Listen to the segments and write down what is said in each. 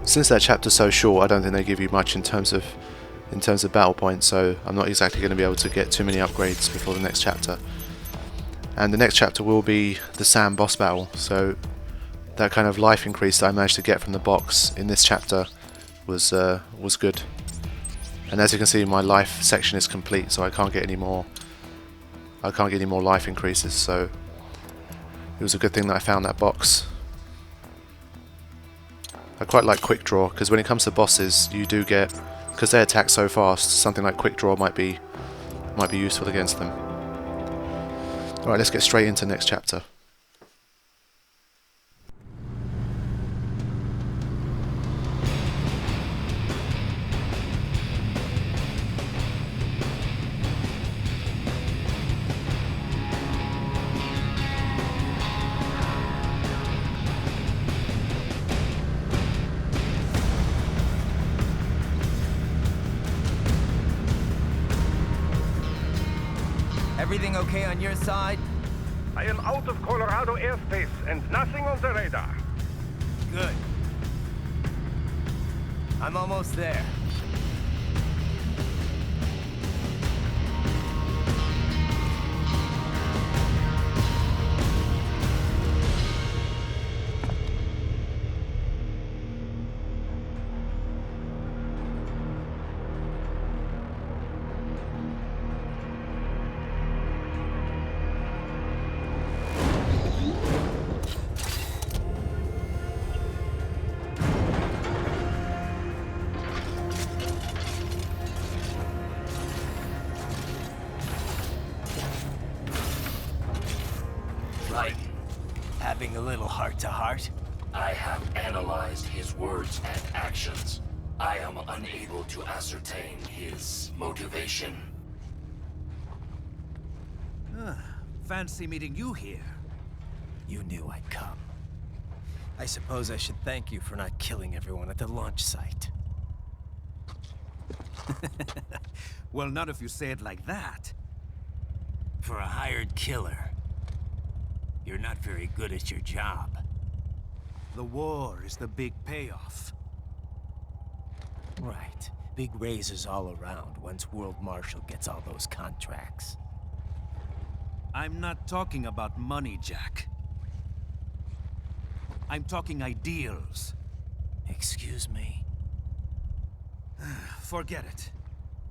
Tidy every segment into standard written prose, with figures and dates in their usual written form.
Since that chapter's so short, I don't think they give you much in terms of battle points, so I'm not exactly going to be able to get too many upgrades before the next chapter. And the next chapter will be the Sam boss battle, so that kind of life increase that I managed to get from the box in this chapter was good. And as you can see, my life section is complete, so I can't get any more life increases, so it was a good thing that I found that box. I quite like quick draw, because when it comes to bosses, you do get, because they attack so fast, something like quick draw might be useful against them. Alright, let's get straight into next chapter. Everything okay on your side? I am out of Colorado airspace and nothing on the radar. Good. I'm almost there. Raiden, Having a little heart-to-heart? I have analyzed his words and actions. I am unable to ascertain his motivation. Fancy meeting you here. You knew I'd come. I suppose I should thank you for not killing everyone at the launch site. Well, not if you say it like that. For a hired killer, you're not very good at your job. The war is the big payoff. Right. Big raises all around once World Marshal gets all those contracts. I'm not talking about money, Jack. I'm talking ideals. Excuse me? Forget it.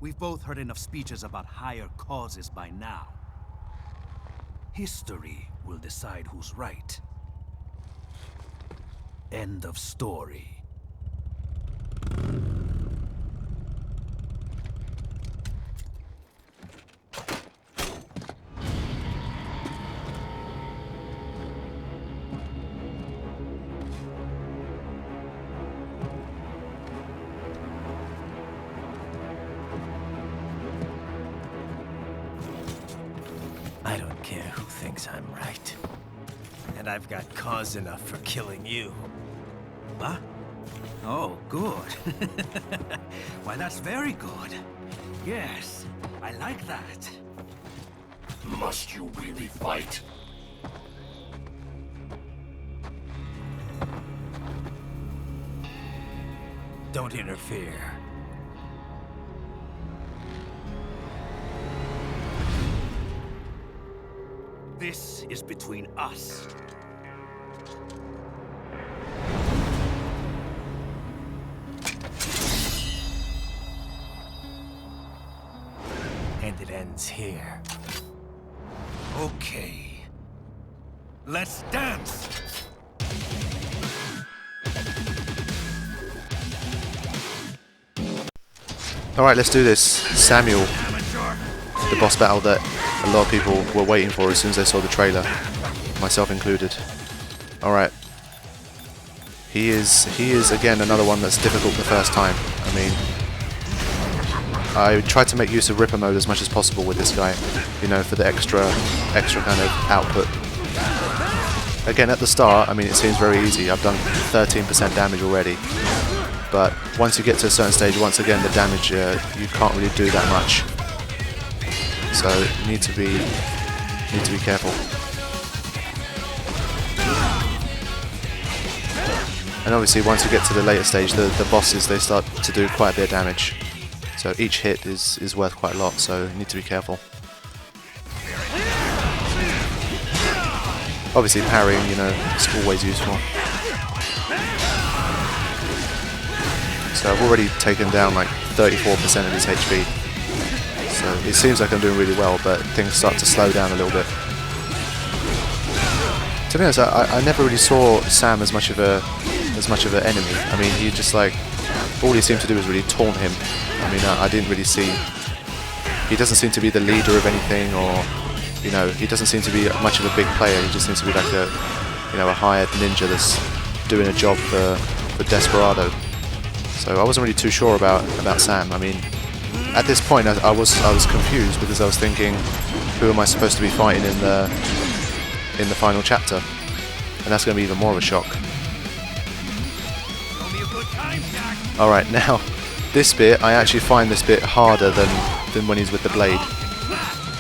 We've both heard enough speeches about higher causes by now. History will decide who's right. End of story. I don't care who thinks I'm right. And I've got cause enough for killing you. Huh? Oh, good. Why, that's very good. Yes, I like that. Must you really fight? Don't interfere. This is between us. And it ends here. Okay. Let's dance! Alright, let's do this. Samuel, the boss battle that a lot of people were waiting for as soon as they saw the trailer, myself included. Alright. He is again another one that's difficult the first time. I mean, I tried to make use of Ripper mode as much as possible with this guy, you know, for the extra kind of output. Again, at the start, I mean, it seems very easy. I've done 13% damage already. But once you get to a certain stage, once again, the damage, you can't really do that much. So you need to be careful. And obviously once you get to the later stage, the bosses, they start to do quite a bit of damage. So each hit is worth quite a lot, so you need to be careful. Obviously parrying, you know, is always useful. So I've already taken down like 34% of his HP. So it seems like I'm doing really well, but things start to slow down a little bit. To be honest, I never really saw Sam as much of an enemy. I mean, he just like, all he seemed to do was really taunt him. I mean, I didn't really see, he doesn't seem to be the leader of anything, or, you know, he doesn't seem to be much of a big player. He just seems to be like a, you know, a hired ninja that's doing a job for Desperado. So I wasn't really too sure about Sam. I mean, at this point I was confused, because I was thinking, who am I supposed to be fighting in the final chapter? And that's going to be even more of a shock. Alright, now this bit, I actually find this bit harder than when he's with the blade,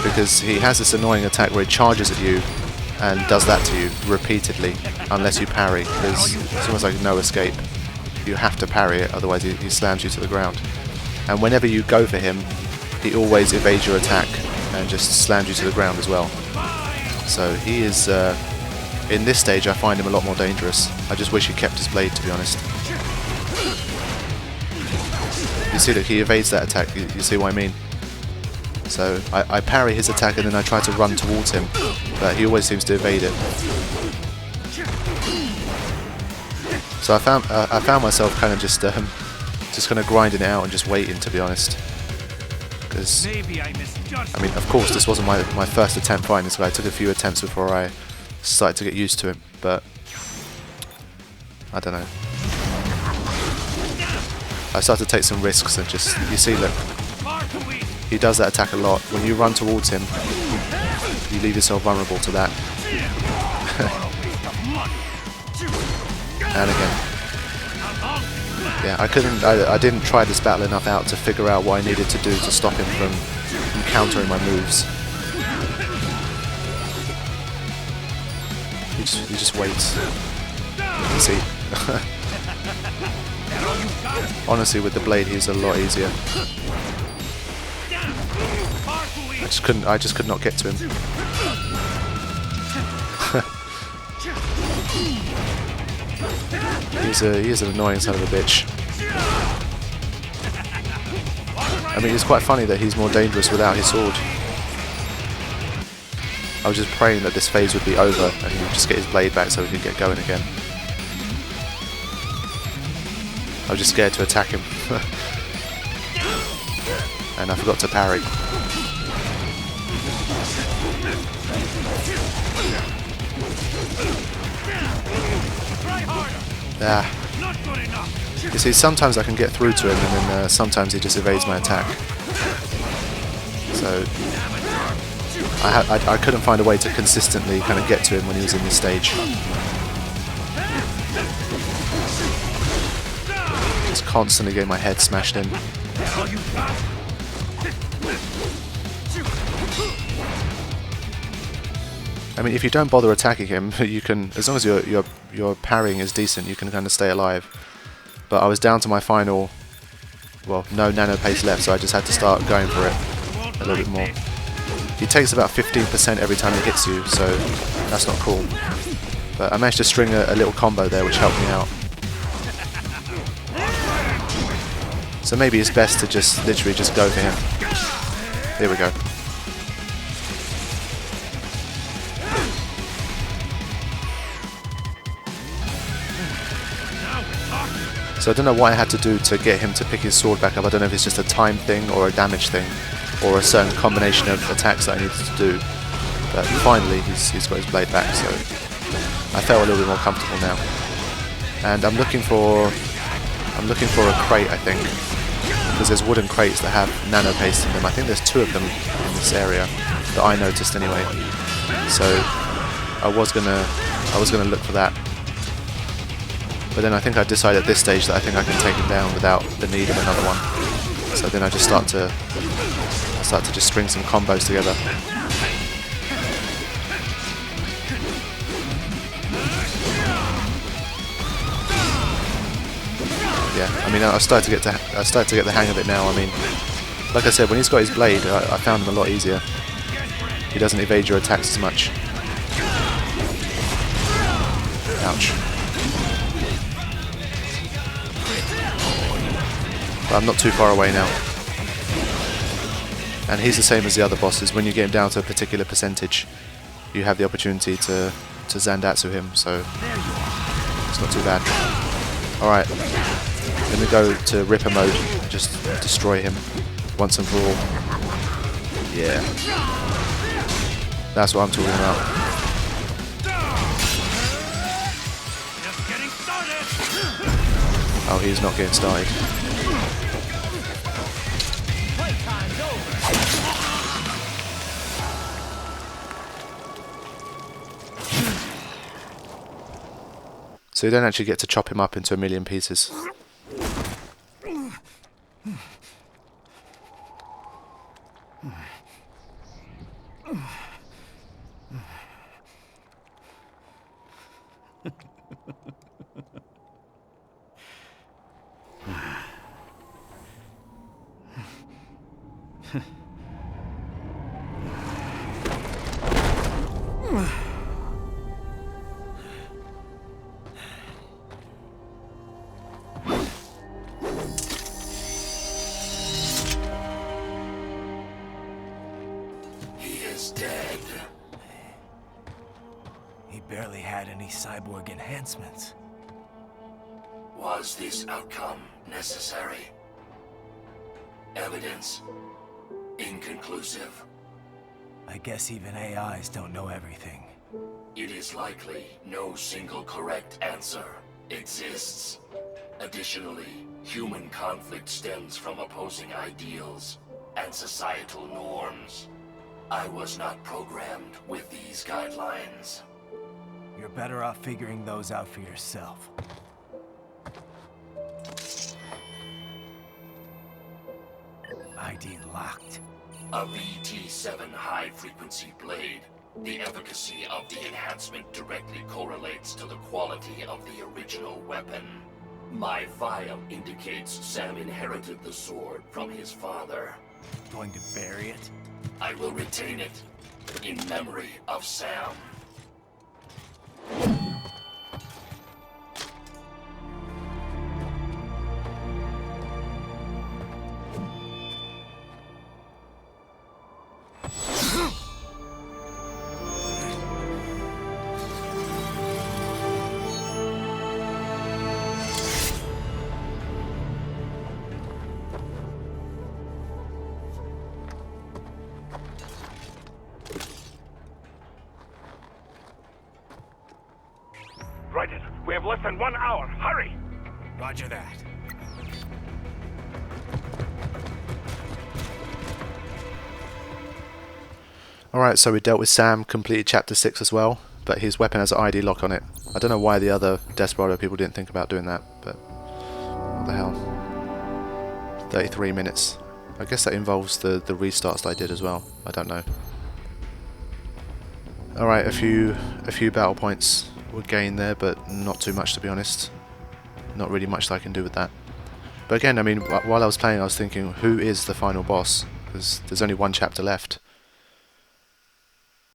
because he has this annoying attack where he charges at you and does that to you repeatedly unless you parry. It's almost like no escape. You have to parry it, otherwise he slams you to the ground. And whenever you go for him, he always evades your attack and just slams you to the ground as well. So he is, in this stage I find him a lot more dangerous. I just wish he kept his blade, to be honest. You see that he evades that attack, you see what I mean? So I parry his attack and then I try to run towards him, but he always seems to evade it. So I found myself kind of just kind of grinding it out and just waiting, to be honest. Because, I mean, of course this wasn't my first attempt fighting this guy. I took a few attempts before I started to get used to him, but I don't know. I started to take some risks and just, you see, look, he does that attack a lot. When you run towards him, you leave yourself vulnerable to that. And again. Yeah, I didn't try this battle enough out to figure out what I needed to do to stop him from countering my moves. He just waits. You see. Honestly, with the blade he's a lot easier. I just could not get to him. He is an annoying son of a bitch. I mean, it's quite funny that he's more dangerous without his sword. I was just praying that this phase would be over and he would just get his blade back so we could get going again. I was just scared to attack him. And I forgot to parry. Ah. You see, sometimes I can get through to him and then sometimes he just evades my attack. So I couldn't find a way to consistently kind of get to him when he was in this stage. Just constantly getting my head smashed in. I mean, if you don't bother attacking him, you can, as long as your parrying is decent, you can kind of stay alive. But I was down to my final, well, no nano pace left, so I just had to start going for it a little bit more. He takes about 15% every time he hits you, so that's not cool. But I managed to string a little combo there, which helped me out. So maybe it's best to just literally just go for him. Here we go. So I don't know what I had to do to get him to pick his sword back up. I don't know if it's just a time thing or a damage thing or a certain combination of attacks that I needed to do. But finally he's got his blade back, so I felt a little bit more comfortable now. And I'm looking for a crate, I think, because there's wooden crates that have nano paste in them. I think there's 2 of them in this area that I noticed anyway. So I was gonna look for that. But then I think I decided at this stage that I think I can take him down without the need of another one. So then I just start to just string some combos together. yeah, I mean, I start to get the hang of it now. I mean, like I said, when he's got his blade, I found him a lot easier. He doesn't evade your attacks as much. Ouch. But I'm not too far away now. And he's the same as the other bosses. When you get him down to a particular percentage, you have the opportunity to Zandatsu him, so it's not too bad. Alright, let me go to Ripper mode and just destroy him once and for all. Yeah. That's what I'm talking about. Oh, he's not getting started. So you don't actually get to chop him up into a million pieces. Dead. He barely had any cyborg enhancements. Was this outcome necessary? Evidence inconclusive. I guess even AIs don't know everything. It is likely no single correct answer exists. Additionally, human conflict stems from opposing ideals and societal norms. I was not programmed with these guidelines. You're better off figuring those out for yourself. ID locked. A VT7 high-frequency blade. The efficacy of the enhancement directly correlates to the quality of the original weapon. My file indicates Sam inherited the sword from his father. Going to bury it? I will retain it in memory of Sam. Raiden, we have less than 1 hour. Hurry! Roger that. Alright, so we dealt with Sam, completed chapter 6 as well, but his weapon has an ID lock on it. I don't know why the other Desperado people didn't think about doing that, but what the hell. 33 minutes. I guess that involves the restarts that I did as well. I don't know. Alright, a few battle points were gained there, but not too much, to be honest. Not really much that I can do with that. But again, I mean, while I was playing, I was thinking, who is the final boss? Because there's only one chapter left.